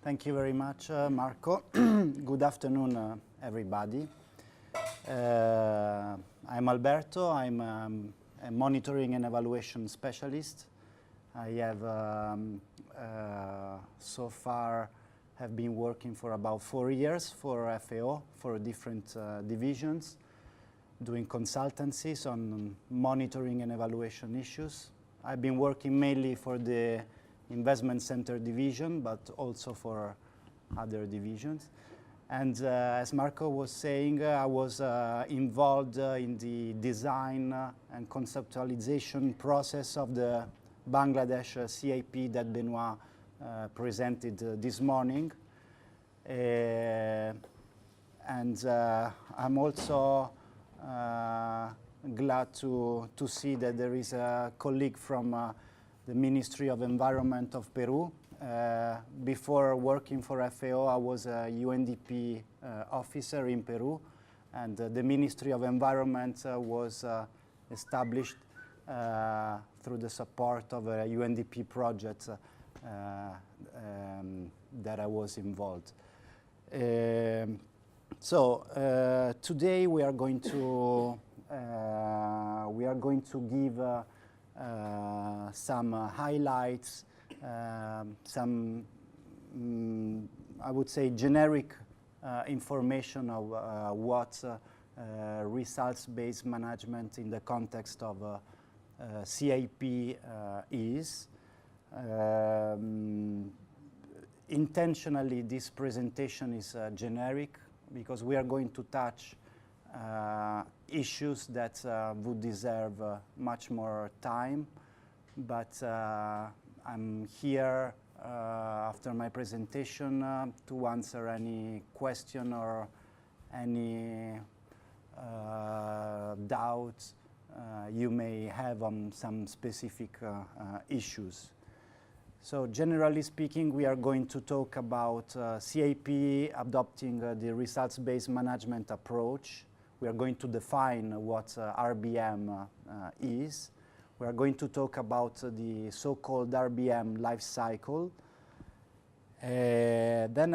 Thank you very much, Marco. Good afternoon, everybody. I'm Alberto. I'm a monitoring and evaluation specialist. I have so far have been working for about 4 years for FAO, for different divisions, doing consultancies on monitoring and evaluation issues. I've been working mainly for the investment center division, but also for other divisions. And as Marco was saying, I was involved in the design and conceptualization process of the Bangladesh CIP that Benoit presented this morning. And I'm also glad to see that there is a colleague from the Ministry of Environment of Peru. Before working for FAO, I was a UNDP officer in Peru, and the Ministry of Environment was established through the support of a UNDP project that I was involved. Today we are going to give some highlights, some I would say generic information of what results-based management in the context of CIP is. Intentionally, this presentation is generic because we are going to touch issues that would deserve much more time, but I'm here after my presentation to answer any question or any doubts you may have on some specific issues. So generally speaking, we are going to talk about CIP adopting the results-based management approach. We are going to define what RBM is. We are going to talk about the so-called RBM life cycle. Then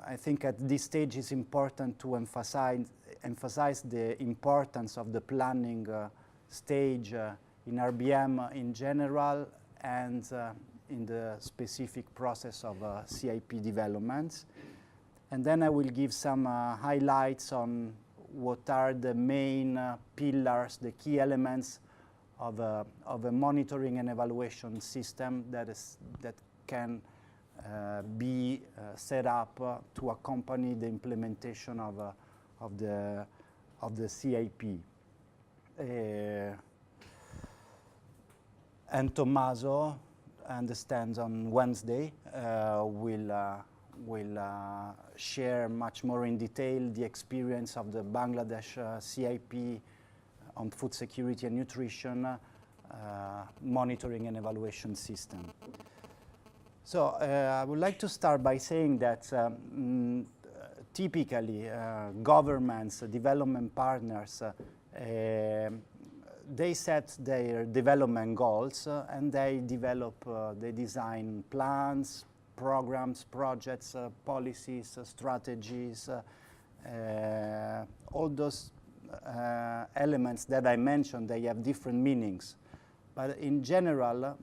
I think at this stage it's important to emphasize the importance of the planning stage in RBM in general and in the specific process of CIP development. And then I will give some highlights on what are the main pillars, the key elements of a monitoring and evaluation system that can be set up to accompany the implementation of the CIP. And Tommaso, I understand on Wednesday, will share much more in detail the experience of the Bangladesh CIP on food security and nutrition monitoring and evaluation system. So I would like to start by saying that typically governments, development partners, they set their development goals and they design plans, programs, projects, policies, strategies, all those elements that I mentioned, they have different meanings. But in general,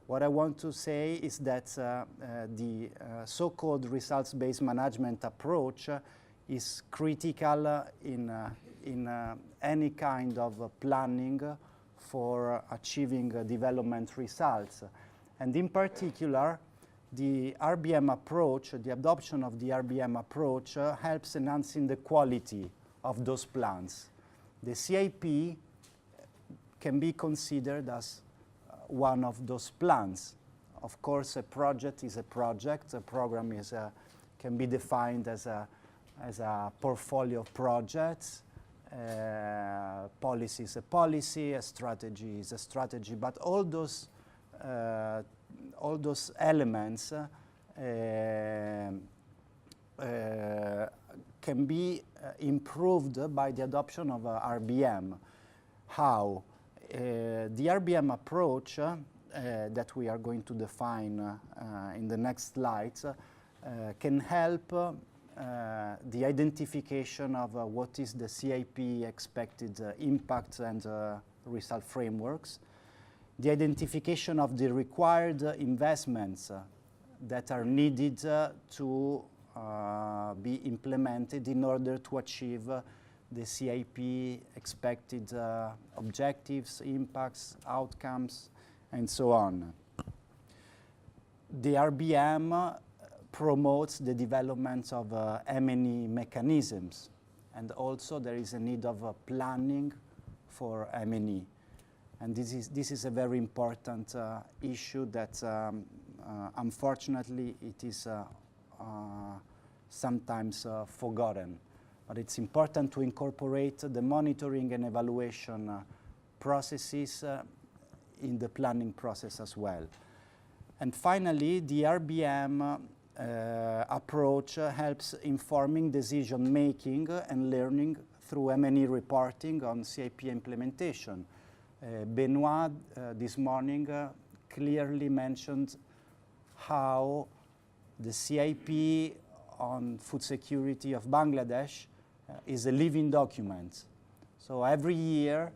what I want to say is that the so-called results-based management approach is critical in any kind of planning for achieving development results. And in particular, the RBM approach, the adoption of the RBM approach helps enhancing the quality of those plans. The CIP can be considered as one of those plans. Of course, a project is a project. A program can be defined as a portfolio of projects. Policy is a policy. A strategy is a strategy. But all those elements can be improved by the adoption of RBM. How? The RBM approach that we are going to define in the next slides can help the identification of what is the CIP expected impact and result frameworks, the identification of the required investments that are needed to be implemented in order to achieve the CIP expected objectives, impacts, outcomes, and so on. The RBM promotes the development of M&E mechanisms, and also there is a need of planning for M&E. And this is a very important issue that unfortunately it is sometimes forgotten. But it's important to incorporate the monitoring and evaluation processes in the planning process as well. And finally, the RBM approach helps informing decision-making and learning through M&E reporting on CIP implementation. Benoit this morning clearly mentioned how the CIP on food security of Bangladesh is a living document. So every year,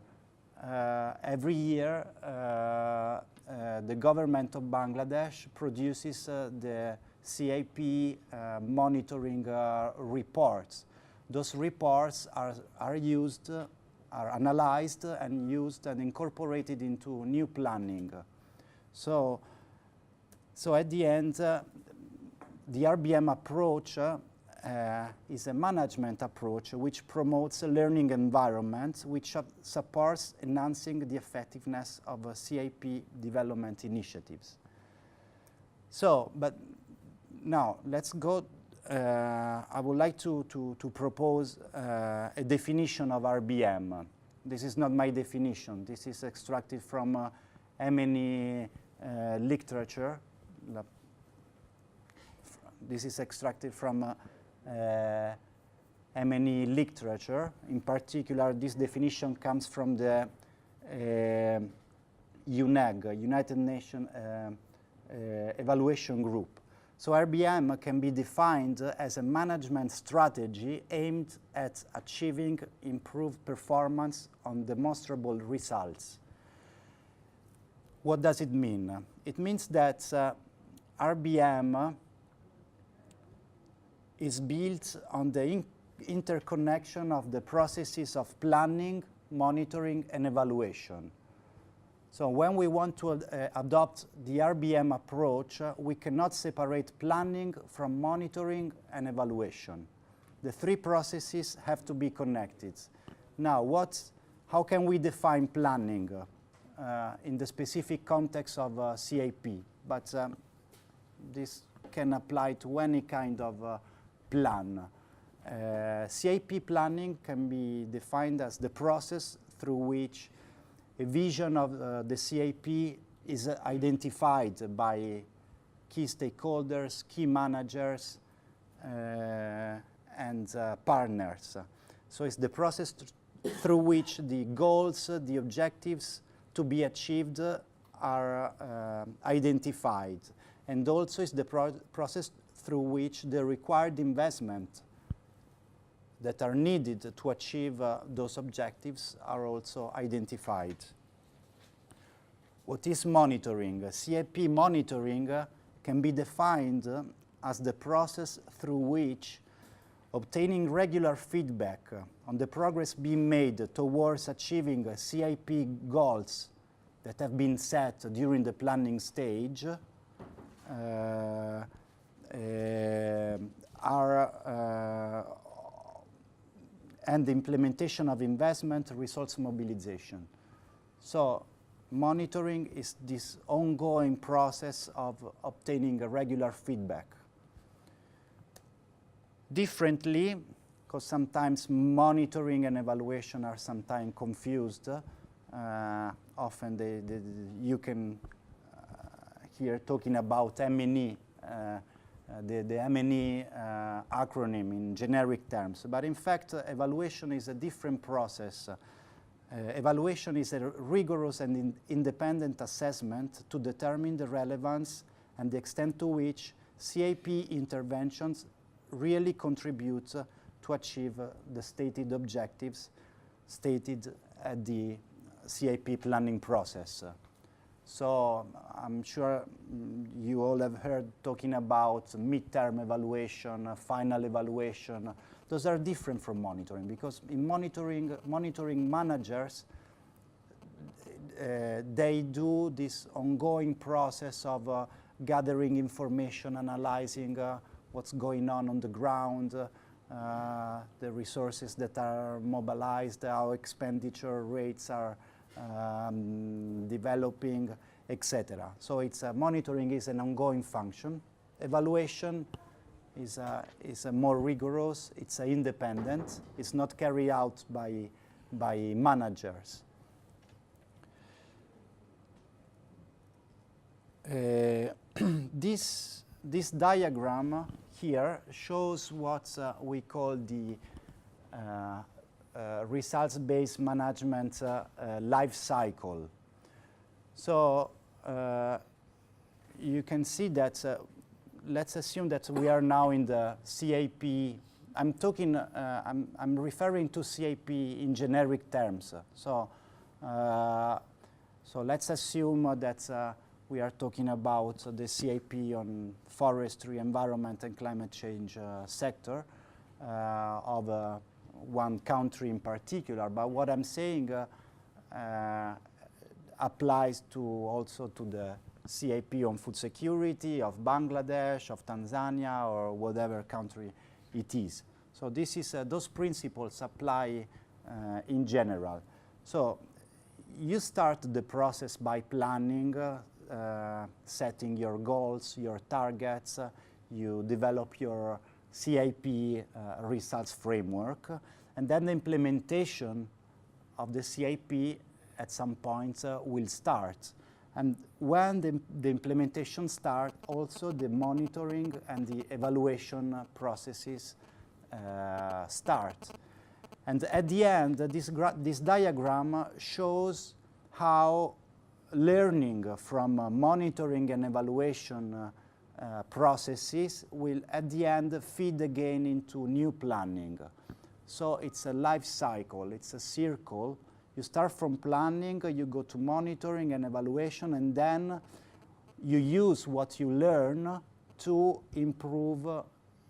the government of Bangladesh produces the CIP monitoring reports. Those reports are analyzed and used and incorporated into new planning. So at the end, the RBM approach is a management approach which promotes a learning environment which supports enhancing the effectiveness of CIP development initiatives. So, but now let's go. I would like to propose a definition of RBM. This is not my definition. This is extracted from M&E literature. This is extracted from M&E literature. In particular, this definition comes from the UNEG, United Nations Evaluation Group. So RBM can be defined as a management strategy aimed at achieving improved performance on demonstrable results. What does it mean? It means that RBM is built on the interconnection of the processes of planning, monitoring, and evaluation. So when we want to adopt the RBM approach, we cannot separate planning from monitoring and evaluation. The three processes have to be connected. Now, how can we define planning in the specific context of CIP? But this can apply to any kind of plan. CIP planning can be defined as the process through which a vision of the CIP is identified by key stakeholders, key managers, and partners. So it's the process through which the goals, the objectives to be achieved are identified. And also it's the process through which the required investment that are needed to achieve those objectives are also identified. What is monitoring? CIP monitoring can be defined as the process through which obtaining regular feedback on the progress being made towards achieving CIP goals that have been set during the planning stage and the implementation of investment results mobilization. So monitoring is this ongoing process of obtaining a regular feedback. Differently, because sometimes monitoring and evaluation are sometimes confused, often you can hear talking about M&E, the M&E acronym in generic terms. But in fact, evaluation is a different process Evaluation is a rigorous and independent assessment to determine the relevance and the extent to which CAP interventions really contribute to achieve the stated objectives stated at the CAP planning process. So I'm sure you all have heard talking about midterm evaluation, final evaluation. Those are different from monitoring, because in monitoring managers, they do this ongoing process of gathering information, analyzing what's going on the ground, the resources that are mobilized, how expenditure rates are developing, etc. So it's monitoring is an ongoing function. Evaluation is more rigorous, it's independent, it's not carried out by managers. This diagram here shows what we call the results-based management life cycle. So you can see that, let's assume that we are now in the CAP. I'm referring to CAP in generic terms. So let's assume that we are talking about the CAP on forestry, environment, and climate change sector of one country in particular. But what I'm saying applies also to the CAP on food security of Bangladesh, of Tanzania, or whatever country it is. So this is those principles apply in general. So you start the process by planning, setting your goals, your targets. You develop your CAP results framework, and then the implementation of the CAP at some point will start. And when the implementation starts, also the monitoring and the evaluation processes start. And at the end, this diagram shows how learning from monitoring and evaluation processes will at the end feed again into new planning. So it's a life cycle, it's a circle. You start from planning, you go to monitoring and evaluation, and then you use what you learn to improve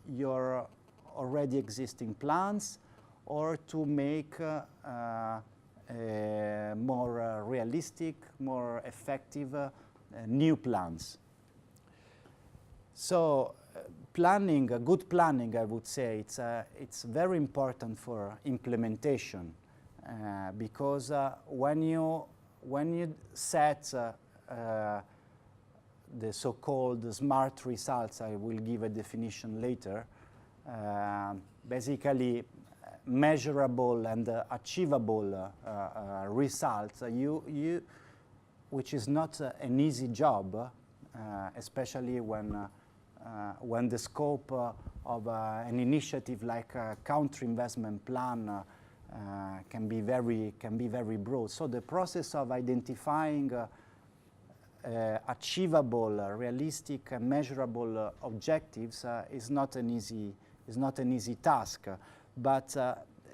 your already existing plans or to make more realistic, more effective new plans. So planning, good planning, I would say, it's very important for implementation because when you set the so-called SMART results, I will give a definition later, basically measurable and achievable results, which is not an easy job, especially when the scope of an initiative like a country investment plan can be very broad. So the process of identifying achievable, realistic, and measurable objectives is not an easy task. But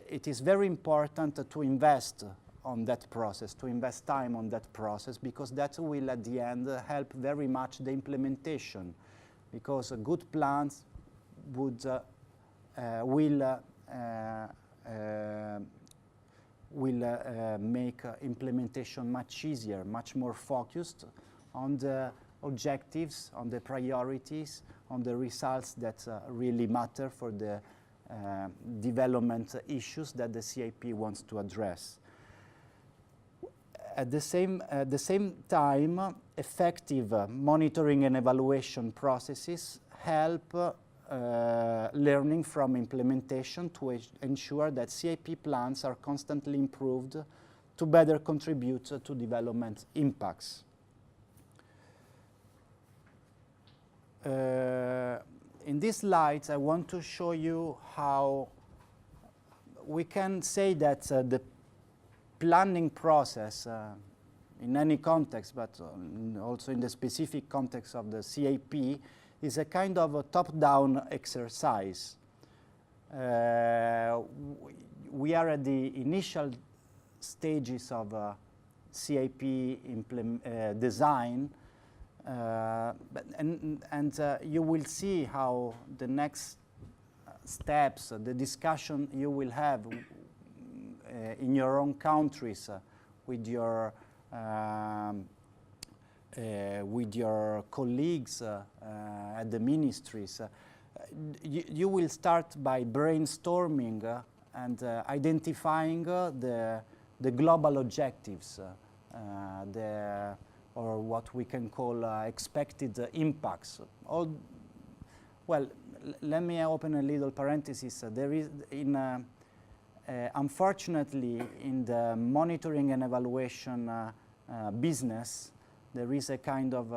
it is very important to invest on that process, to invest time on that process, because that will at the end help very much the implementation, because good plans will make implementation much easier, much more focused on the objectives, on the priorities, on the results that really matter for the development issues that the CAP wants to address. At the same time, effective monitoring and evaluation processes help learning from implementation to ensure that CAP plans are constantly improved to better contribute to development impacts. In these slides, I want to show you how we can say that planning process in any context, but also in the specific context of the CAP, is a kind of a top-down exercise. We are at the initial stages of CAP design, and you will see how the next steps, the discussion you will have in your own countries with your colleagues at the ministries. You will start by brainstorming and identifying the global objectives, or what we can call expected impacts. Well, let me open a little parenthesis. There is, unfortunately, in the monitoring and evaluation business, there is a kind of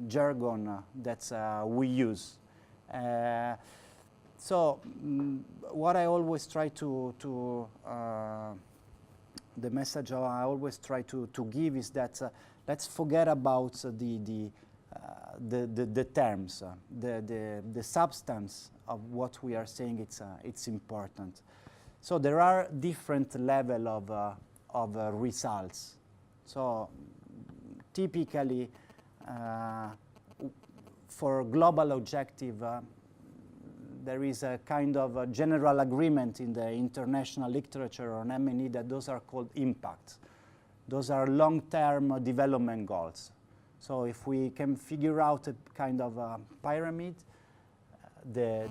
jargon that we use. What I always try the message I always try to give is that let's forget about the terms, the substance of what we are saying. It's important. So there are different level of results. So typically, for global objective, there is a kind of a general agreement in the international literature on M&E that those are called impacts. Those are long-term development goals. So if we can figure out a kind of a pyramid, the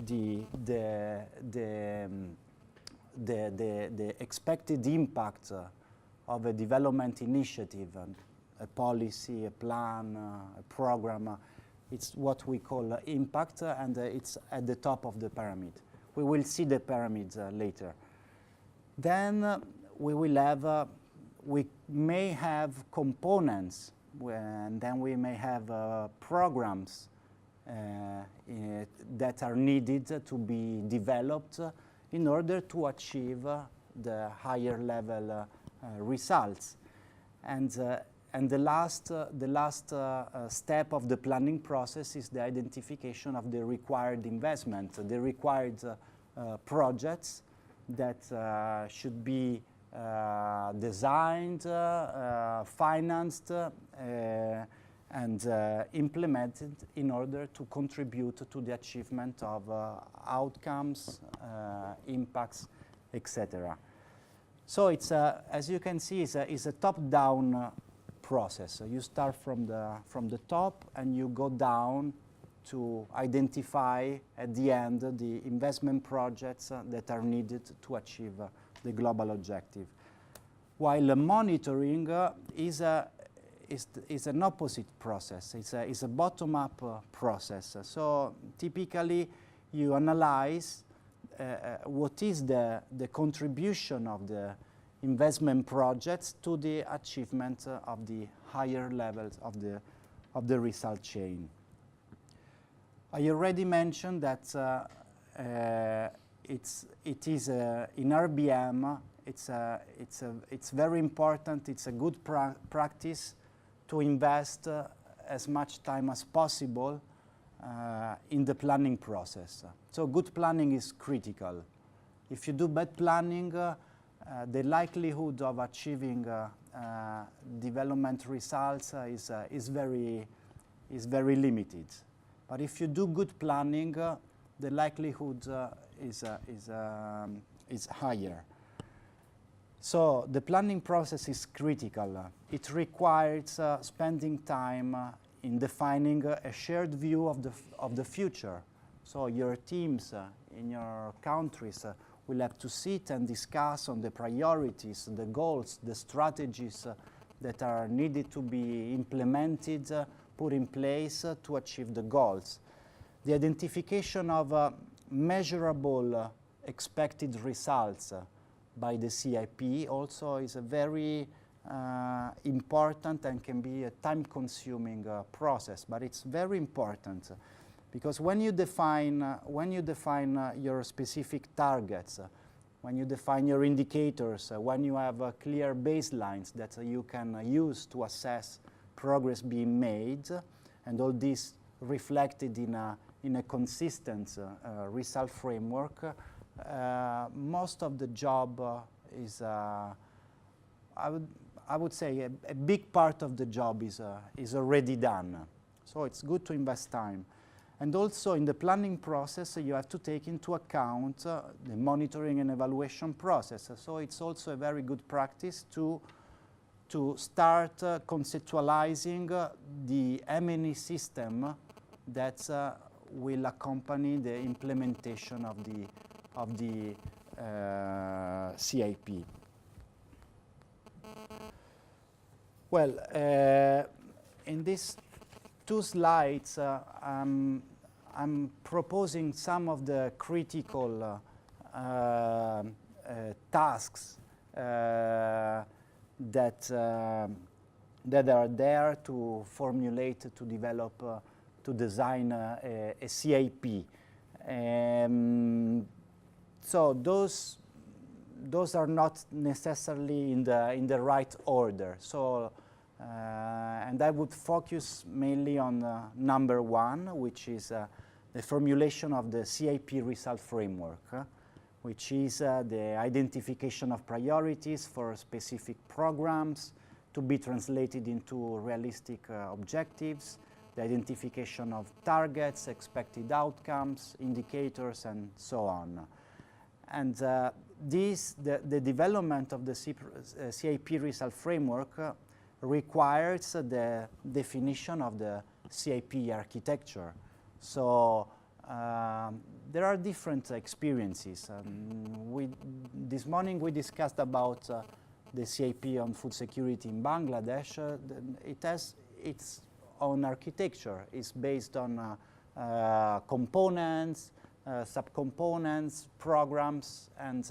expected impact of a development initiative, a policy, a plan, a program, it's what we call impact, and it's at the top of the pyramid. We will see the pyramids later. Then we will have, we may have components, and then we may have programs that are needed to be developed in order to achieve the higher level results. And the last step of the planning process is the identification of the required investment, the required projects that should be designed, financed, and implemented in order to contribute to the achievement of outcomes, impacts, etc. So it's as you can see, is a top-down process. So you start from the top and you go down to identify at the end the investment projects that are needed to achieve the global objective. While monitoring is an opposite process. It's a bottom-up process. So typically you analyze what is the contribution of the investment projects to the achievement of the higher levels of the result chain. I already mentioned that it is in RBM. It's very important. It's a good practice to invest as much time as possible in the planning process. So good planning is critical. If you do bad planning, the likelihood of achieving development results is very limited. But if you do good planning, the likelihood is higher. So the planning process is critical. It requires spending time in defining a shared view of the future. So your teams in your countries will have to sit and discuss on the priorities, the goals, the strategies that are needed to be implemented, put in place to achieve the goals. The identification of measurable expected results by the CIP also is a very important and can be a time-consuming process, but it's very important because when you define your specific targets, when you define your indicators, when you have clear baselines that you can use to assess progress being made, and all this reflected in a consistent result framework, most of the job is, I would say, a big part of the job is already done. So it's good to invest time. And also in the planning process, you have to take into account the monitoring and evaluation process. So it's also a very good practice to start conceptualizing the M&E system that will accompany the implementation of the CIP. Well, in these two slides, I'm proposing some of the critical tasks that are there to formulate, to develop, to design a CIP. So those are not necessarily in the right order. So, and I would focus mainly on number one, which is the formulation of the CIP result framework, which is the identification of priorities for specific programs to be translated into realistic objectives, the identification of targets, expected outcomes, indicators, and so on. And the development of the CIP result framework requires the definition of the CIP architecture. So there are different experiences. This morning we discussed about the CIP on food security in Bangladesh. It has its own architecture. It's based on components, subcomponents, programs, and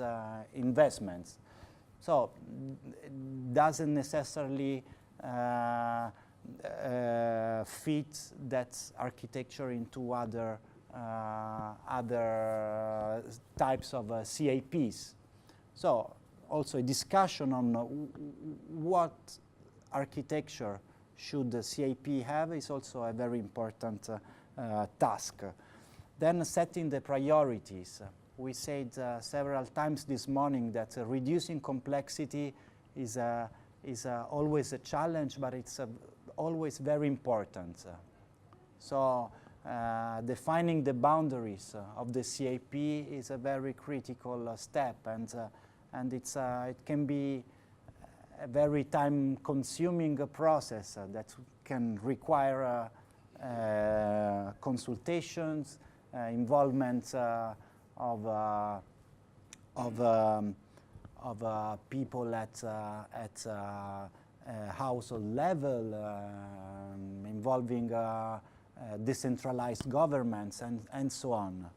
investments. So it doesn't necessarily fit that architecture into other types of CIPs. So also a discussion on what architecture should the CIP have is also a very important task. Then setting the priorities. We said several times this morning that reducing complexity is always a challenge, but it's always very important. So defining the boundaries of the CIP is a very critical step, and it can be a very time-consuming process that can require consultations, involvement of people at household level, involving decentralized governments, and so on.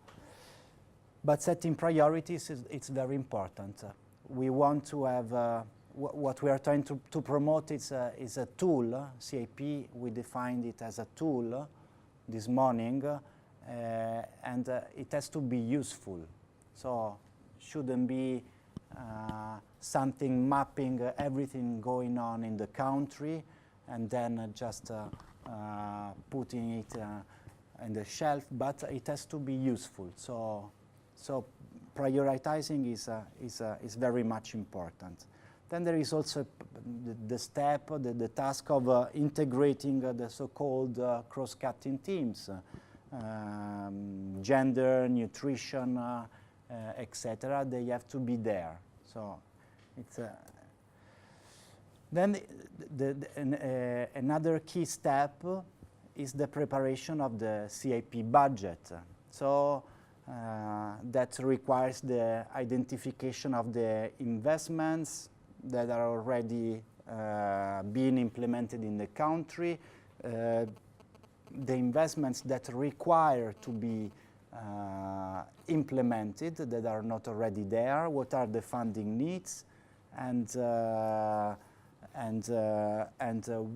But setting priorities it's very important. We want to have what we are trying to promote is a tool. CIP, we defined it as a tool this morning, and it has to be useful. So shouldn't be something mapping everything going on in the country and then just putting it in the shelf, but it has to be useful. So prioritizing is very much important. Then there is also the task of integrating the so-called cross-cutting themes, gender, nutrition, etc. They have to be there. So it's then another key step is the preparation of the CIP budget. So that requires the identification of the investments that are already being implemented in the country, the investments that require to be implemented that are not already there, what are the funding needs, and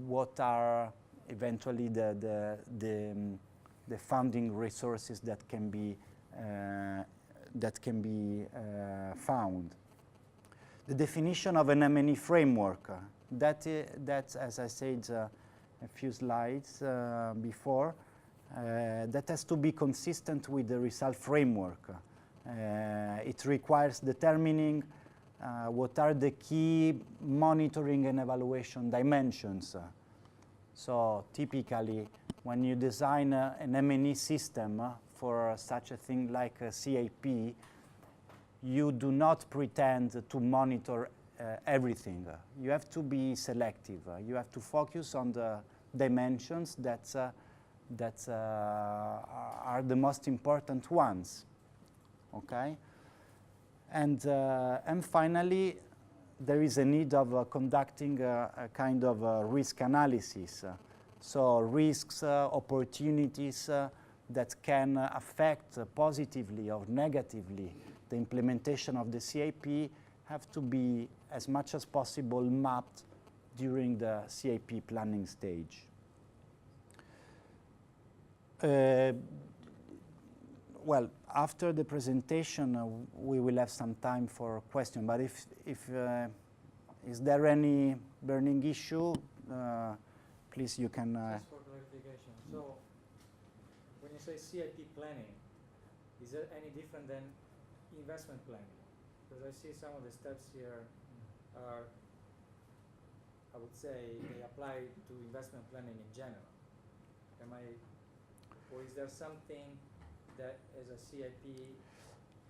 what are eventually the funding resources that can be found. The definition of an M&E framework, that, as I said a few slides before, that has to be consistent with the result framework. It requires determining what are the key monitoring and evaluation dimensions. So typically, when you design an M&E system for such a thing like a CAP, you do not pretend to monitor everything. You have to be selective. You have to focus on the dimensions that are the most important ones. Okay, and finally, there is a need of conducting a kind of risk analysis. So risks, opportunities that can affect positively or negatively the implementation of the CAP have to be as much as possible mapped during the CAP planning stage. Well, after the presentation, we will have some time for questions. But is there any burning issue? Please, you can. Just for clarification. So, when you say CIP planning, is it any different than investment planning? Because I see some of the steps here are, I would say, they apply to investment planning in general. Or is there something that as a CIP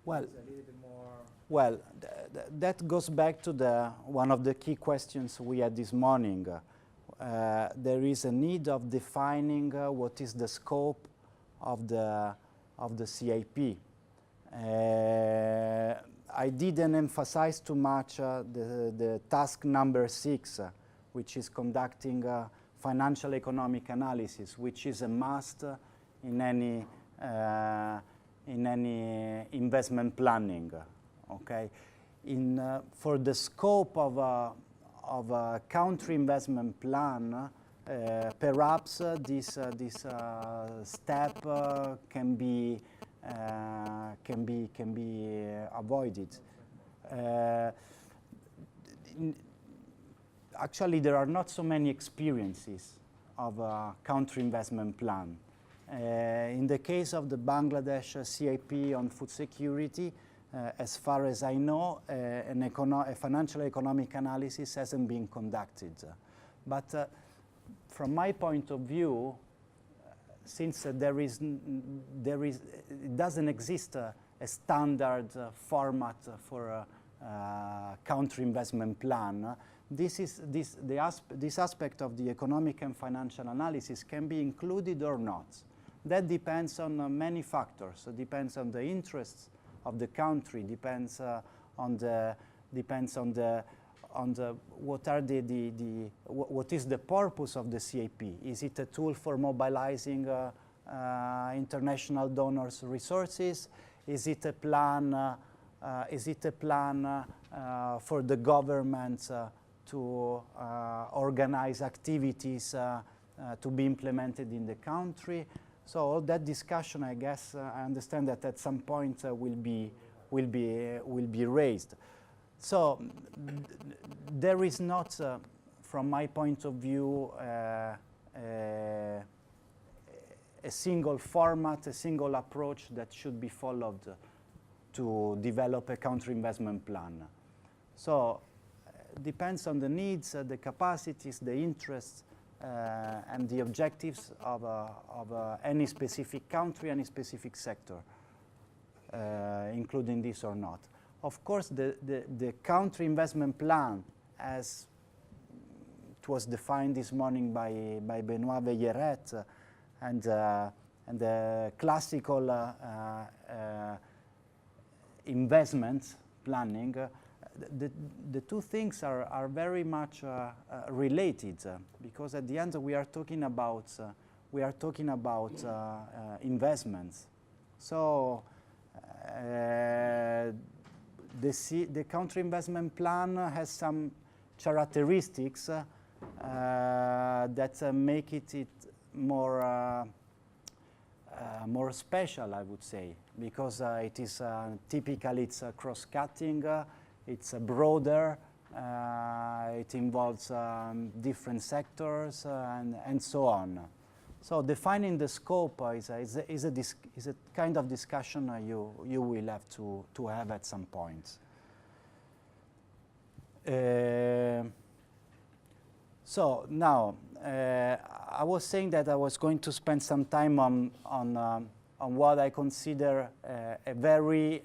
well, is a little bit more? Well, that goes back to one of the key questions we had this morning. There is a need of defining what is the scope of the CIP. I didn't emphasize too much the task number 6, which is conducting financial economic analysis, which is a must in any investment planning. Okay, for the scope of a country investment plan, perhaps this step can be avoided. Actually, there are not so many experiences of a country investment plan. In the case of the Bangladesh CIP on food security, as far as I know, a financial economic analysis hasn't been conducted. But from my point of view, since it doesn't exist a standard format for a country investment plan, this aspect of the economic and financial analysis can be included or not. That depends on many factors. It depends on the interests of the country. Depends on what is the purpose of the CAP? Is it a tool for mobilizing international donors' resources? Is it a plan? For the government to organize activities to be implemented in the country? So all that discussion, I guess, I understand that at some point will be raised. So there is not, from my point of view, a single format, a single approach that should be followed to develop a country investment plan. So it depends on the needs, the capacities, the interests, and the objectives of any specific country, any specific sector, including this or not. Of course, the country investment plan, as it was defined this morning by Benoit Veilleret, and the classical investment planning, the two things are very much related, because at the end we are talking about investments. So the country investment plan has some characteristics that make it more more special, I would say, because it is typically it's cross-cutting, it's broader, it involves different sectors and so on. So defining the scope is a kind of discussion you will have to have at some point. So now, I was saying that I was going to spend some time on what I consider a very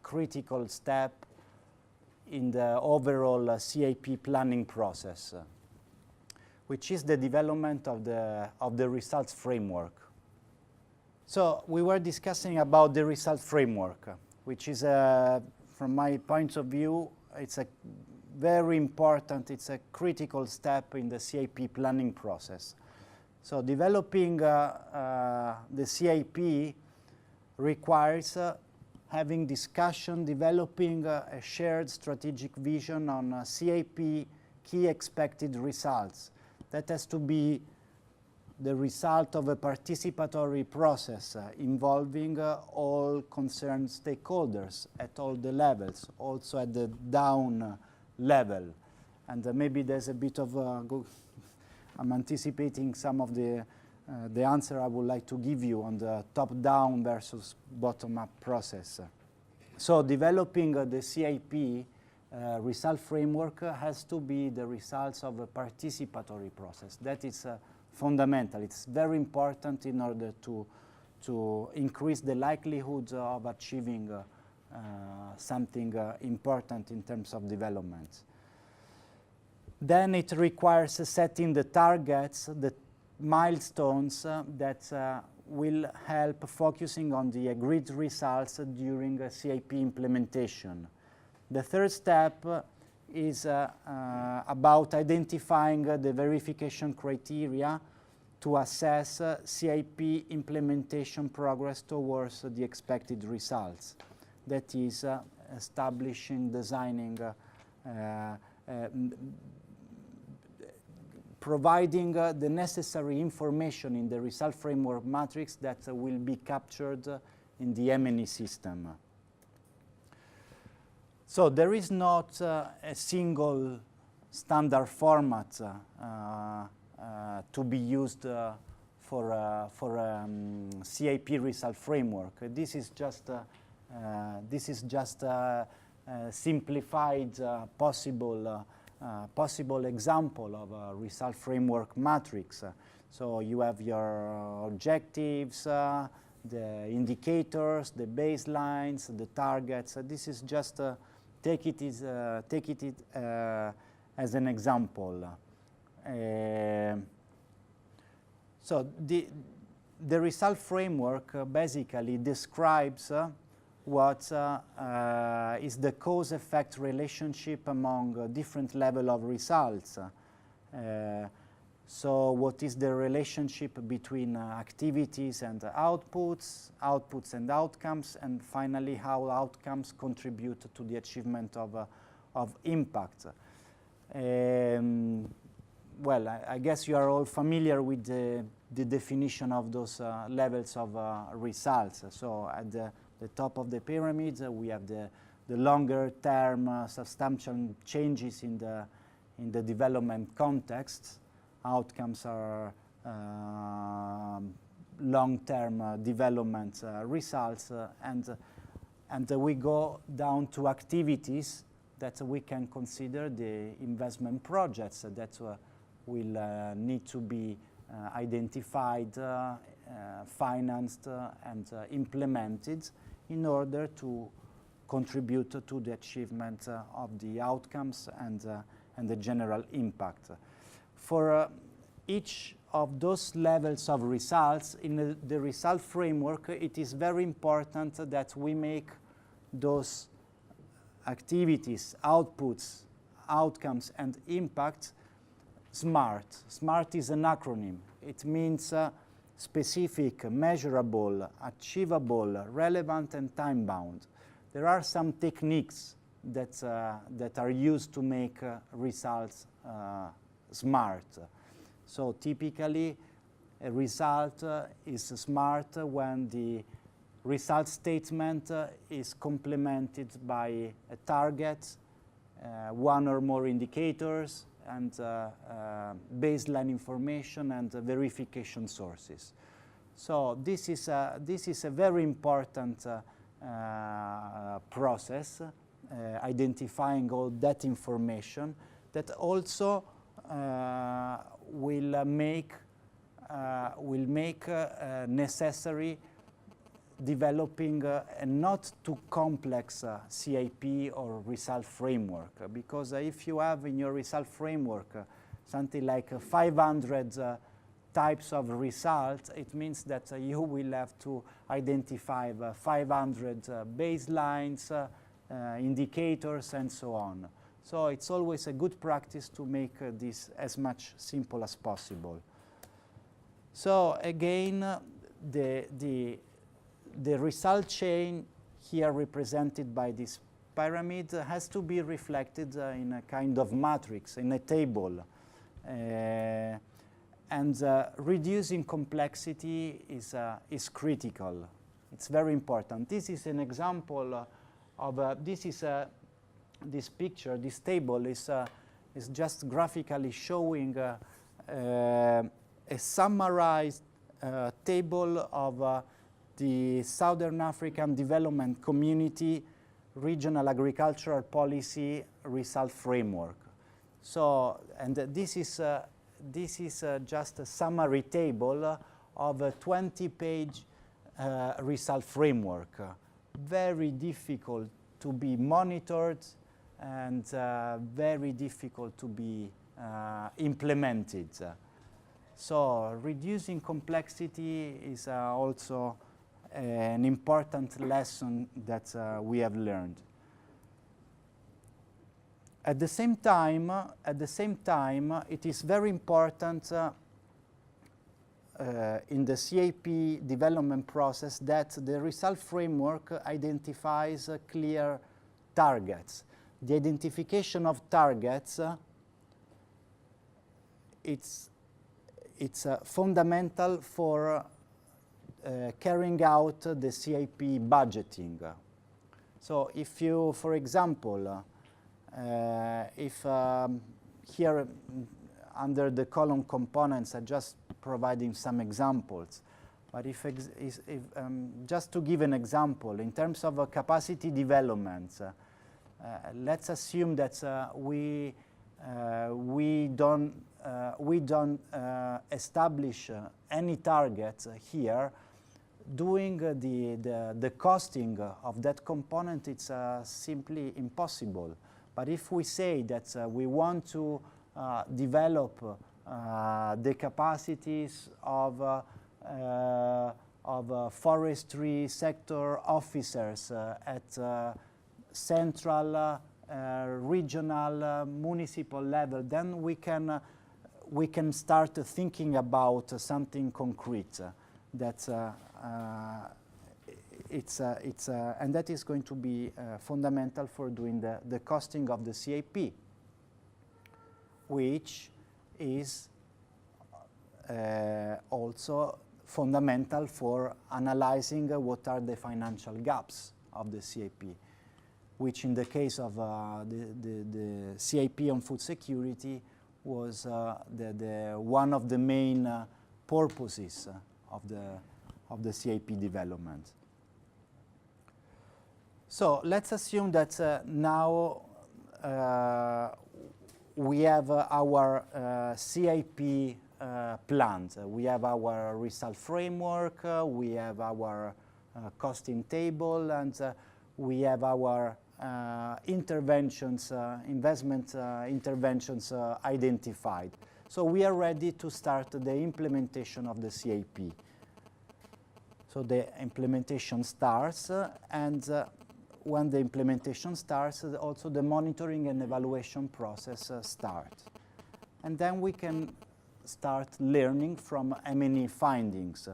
critical step in the overall CAP planning process, which is the development of the results framework. So we were discussing about the results framework, which is, from my point of view, it's a very important, it's a critical step in the CAP planning process. So developing the CAP requires having discussion, developing a shared strategic vision on CAP key expected results. That has to be the result of a participatory process involving all concerned stakeholders at all the levels, also at the down level. And maybe there's a bit of I'm anticipating some of the answer I would like to give you on the top-down versus bottom-up process. So developing the CAP result framework has to be the results of a participatory process. That is fundamental. It's very important in order to increase the likelihood of achieving something important in terms of development. Then it requires setting the targets, the milestones that will help focusing on the agreed results during CAP implementation. The third step is about identifying the verification criteria to assess CAP implementation progress towards the expected results. That is establishing, designing, providing the necessary information in the result framework matrix that will be captured in the M&E system. So there is not a single standard format to be used for CAP result framework. This is just a simplified possible example of a result framework matrix. So you have your objectives, the indicators, the baselines, the targets. This is just take it as an example. So the result framework basically describes what is the cause-effect relationship among different level of results. So what is the relationship between activities and outputs, outputs and outcomes, and finally how outcomes contribute to the achievement of impact. Well, I guess you are all familiar with the definition of those levels of results. So at the top of the pyramid, we have the longer-term substantial changes in the development context. Outcomes are long-term development results, and we go down to activities that we can consider the investment projects that will need to be identified, financed, and implemented in order to contribute to the achievement of the outcomes and the general impact. For each of those levels of results in the result framework, it is very important that we make those activities, outputs, outcomes, and impact SMART. SMART is an acronym. It means specific, measurable, achievable, relevant, and time-bound. There are some techniques that are used to make results SMART. So typically, a result is smart when the result statement is complemented by a target, one or more indicators, and baseline information and verification sources. So this is a very important process, identifying all that information that also will make necessary developing a not too complex CIP or result framework, because if you have in your result framework something like 500 types of results, it means that you will have to identify 500 baselines, indicators, and so on. So it's always a good practice to make this as much simple as possible. So again, the result chain here represented by this pyramid has to be reflected in a kind of matrix, in a table. And reducing complexity is critical. It's very important. This is an example of, this picture, this table is just graphically showing a summarized table of the Southern African Development Community Regional Agricultural Policy Result Framework. So, and this is just a summary table of a 20-page result framework. Very difficult to be monitored and very difficult to be implemented. So reducing complexity is also an important lesson that we have learned. At the same time, it is very important in the CAP development process that the result framework identifies clear targets. The identification of targets, it's fundamental for carrying out the CAP budgeting. So if you, for example, if here under the column components, I'm just providing some examples, but if just to give an example, in terms of capacity development, let's assume that we don't establish any target here. Doing the costing of that component, it's simply impossible. But if we say that we want to develop the capacities of forestry sector officers at central, regional, municipal level, then we can start thinking about something concrete that and that is going to be fundamental for doing the costing of the CAP, which is also fundamental for analyzing what are the financial gaps of the CAP, which in the case of the CAP on food security was one of the main purposes of the CAP development. So let's assume that now we have our CAP planned. We have our result framework, we have our costing table, and we have our interventions, investment interventions identified. So we are ready to start the implementation of the CAP. So the implementation starts, and when the implementation starts, also the monitoring and evaluation process starts. And then we can start learning from M&E findings.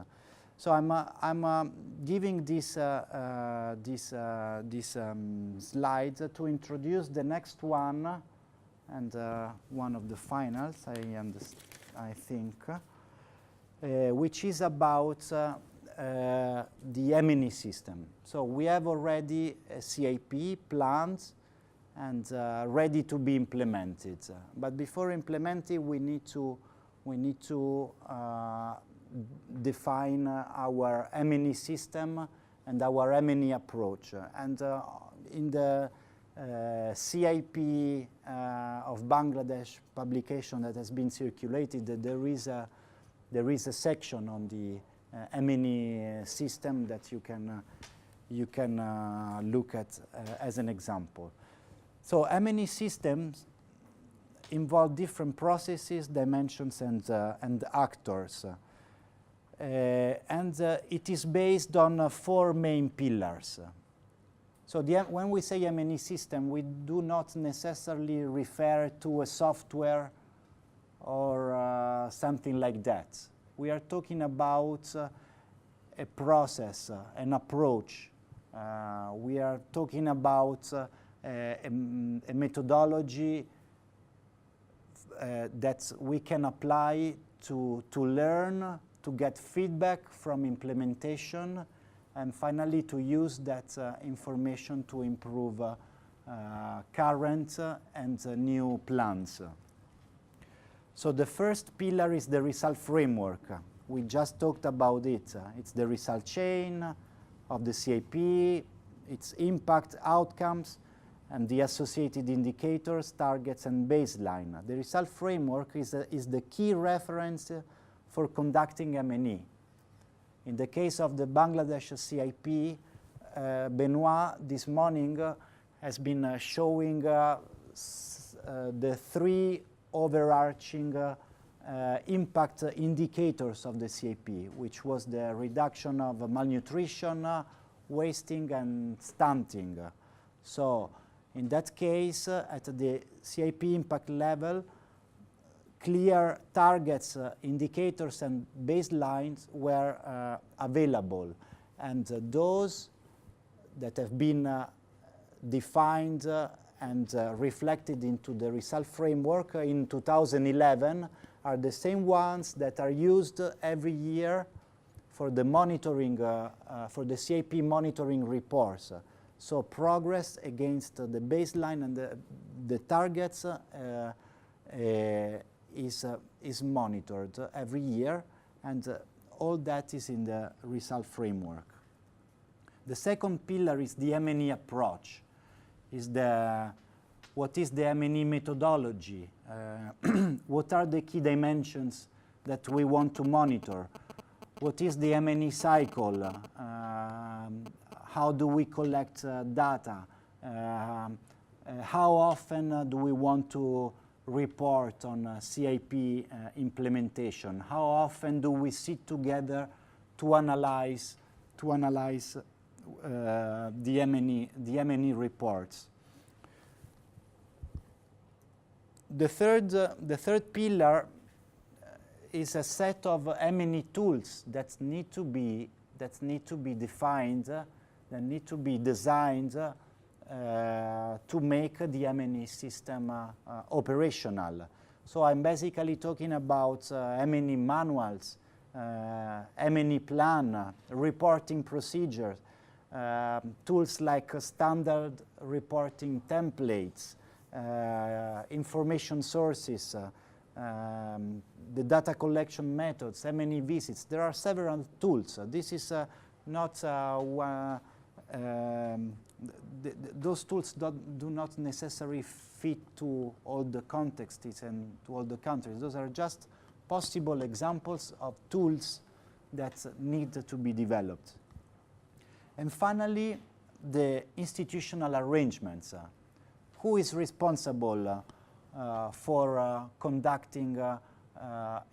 So I'm giving this slide to introduce the next one, and one of the finals, I think. which is about the M&E system. So we have already a CIP planned and ready to be implemented. But before implementing, we need to define our M&E system and our M&E approach. And in the CIP of Bangladesh publication that has been circulated, there is a section on the M&E system that you can look at as an example. So M&E systems involve different processes, dimensions, and actors. And it is based on 4 main pillars. So when we say M&E system, we do not necessarily refer to a software or something like that. We are talking about a process, an approach. We are talking about a methodology that we can apply to learn, to get feedback from implementation, and finally to use that information to improve current and new plans. So the first pillar is the result framework. We just talked about it. It's the result chain of the CIP, its impact, outcomes, and the associated indicators, targets, and baseline. The result framework is the key reference for conducting M&E. In the case of the Bangladesh CIP, Benoit this morning has been showing the 3 overarching impact indicators of the CIP, which was the reduction of malnutrition, wasting, and stunting. So in that case, at the CIP impact level, clear targets, indicators, and baselines were available. And those that have been defined and reflected into the result framework in 2011 are the same ones that are used every year for the monitoring, for the CIP monitoring reports. So progress against the baseline and the targets is monitored every year, and all that is in the result framework. The second pillar is the M&E approach. What is the M&E methodology? What are the key dimensions that we want to monitor? What is the M&E cycle? How do we collect data? How often do we want to report on CIP implementation? How often do we sit together to analyze the M&E reports? The third pillar is a set of M&E tools that need to be defined, that need to be designed to make the M&E system operational. So I'm basically talking about M&E manuals, M&E plan, reporting procedures, tools like standard reporting templates, information sources, the data collection methods, M&E visits. There are several tools. This is not those tools do not necessarily fit to all the contexts and to all the countries. Those are just possible examples of tools that need to be developed. And finally, the institutional arrangements. Who is responsible for conducting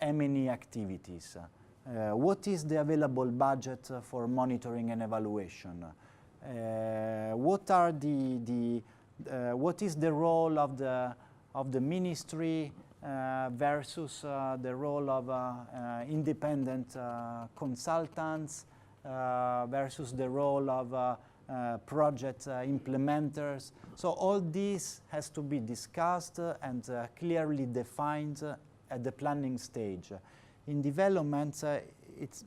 M&E activities? What is the available budget for monitoring and evaluation? What is the role of the ministry versus the role of independent consultants versus the role of project implementers? So all this has to be discussed and clearly defined at the planning stage. in development, it's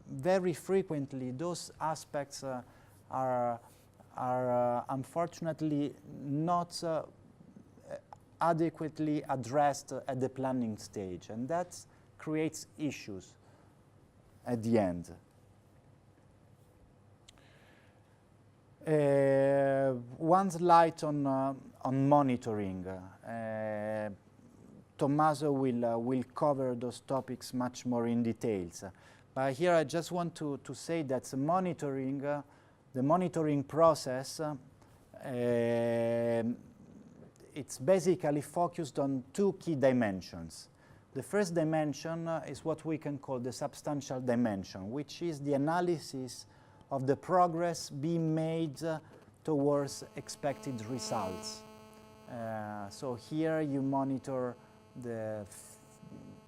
very frequently those aspects are unfortunately not adequately addressed at the planning stage, and that creates issues at the end. One slide on monitoring. Tommaso will cover those topics much more in details. But here I just want to say that the monitoring process, it's basically focused on two key dimensions. The first dimension is what we can call the substantial dimension, which is the analysis of the progress being made towards expected results. So here you monitor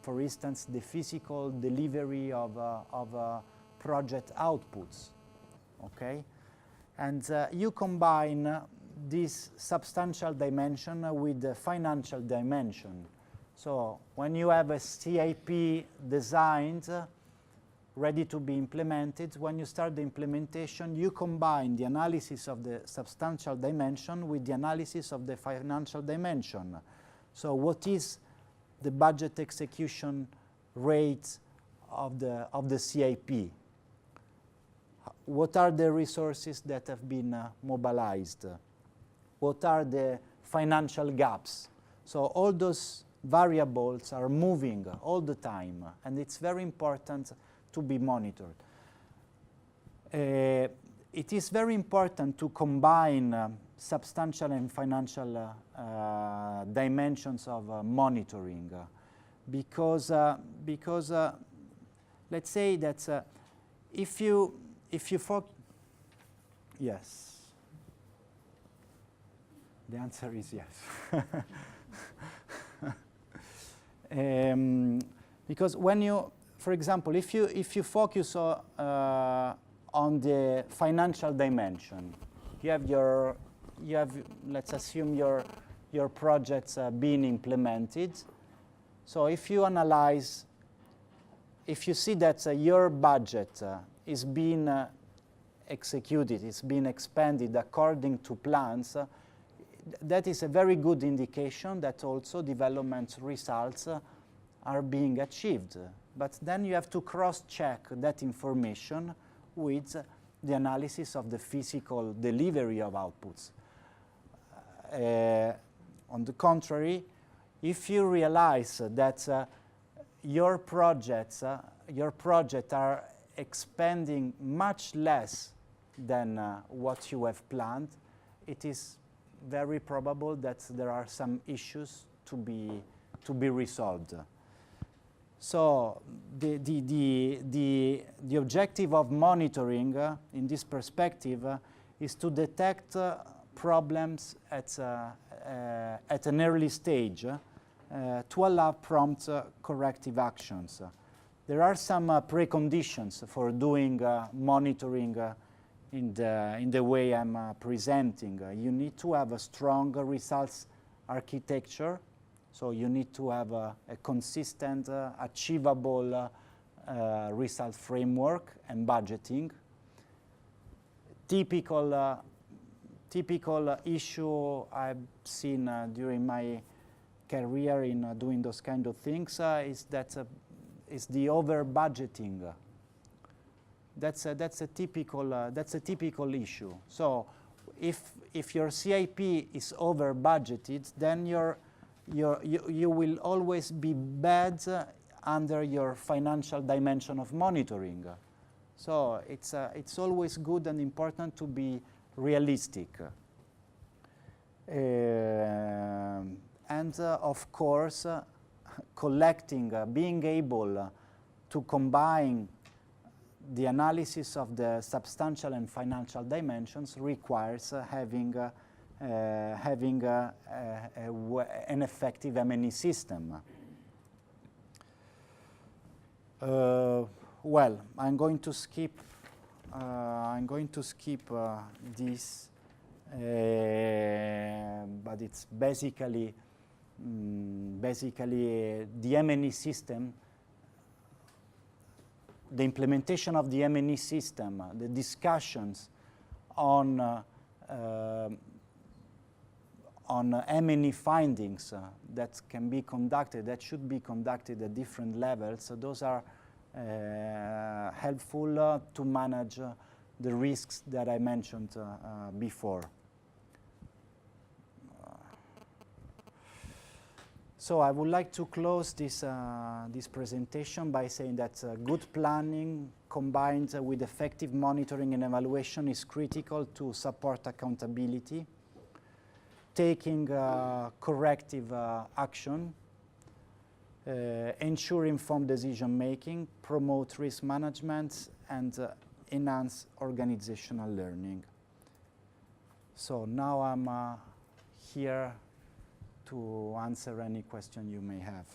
for instance, the physical delivery of project outputs, okay? And you combine this substantial dimension with the financial dimension. So when you have a CIP designed, ready to be implemented, when you start the implementation, you combine the analysis of the substantial dimension with the analysis of the financial dimension. So what is the budget execution rate of the CIP? What are the resources that have been mobilized? What are the financial gaps? So all those variables are moving all the time, and it's very important to be monitored. It is very important to combine substantial and financial dimensions of monitoring, because let's say that if you yes, the answer is yes. Because when you, for example, if you focus on the financial dimension, you have, let's assume your projects being implemented. So if you analyze, if you see that your budget is being executed, it's being expanded according to plans, that is a very good indication that also development results are being achieved. But then you have to cross-check that information with the analysis of the physical delivery of outputs. On the contrary, if you realize that your projects are expanding much less than what you have planned, it is very probable that there are some issues to be resolved. So the objective of monitoring in this perspective is to detect problems at an early stage to allow prompt corrective actions. There are some preconditions for doing monitoring in the way I'm presenting. You need to have a strong results architecture. So you need to have a consistent, achievable result framework and budgeting. Typical issue I've seen during my career in doing those kind of things is the over budgeting. That's a typical issue. So if your CIP is over budgeted, then you will always be bad under your financial dimension of monitoring. So it's always good and important to be realistic. And of course, collecting, being able to combine the analysis of the substantial and financial dimensions requires having an effective M&E system. Well, I'm going to skip this, but it's basically the M&E system the implementation of the M&E system, the discussions on M&E findings that can be conducted, that should be conducted at different levels. So those are helpful to manage the risks that I mentioned before. So I would like to close this, this presentation by saying that good planning combined with effective monitoring and evaluation is critical to support accountability, taking corrective action, ensure informed decision making, promote risk management, and enhance organizational learning. So now I'm here to answer any question you may have.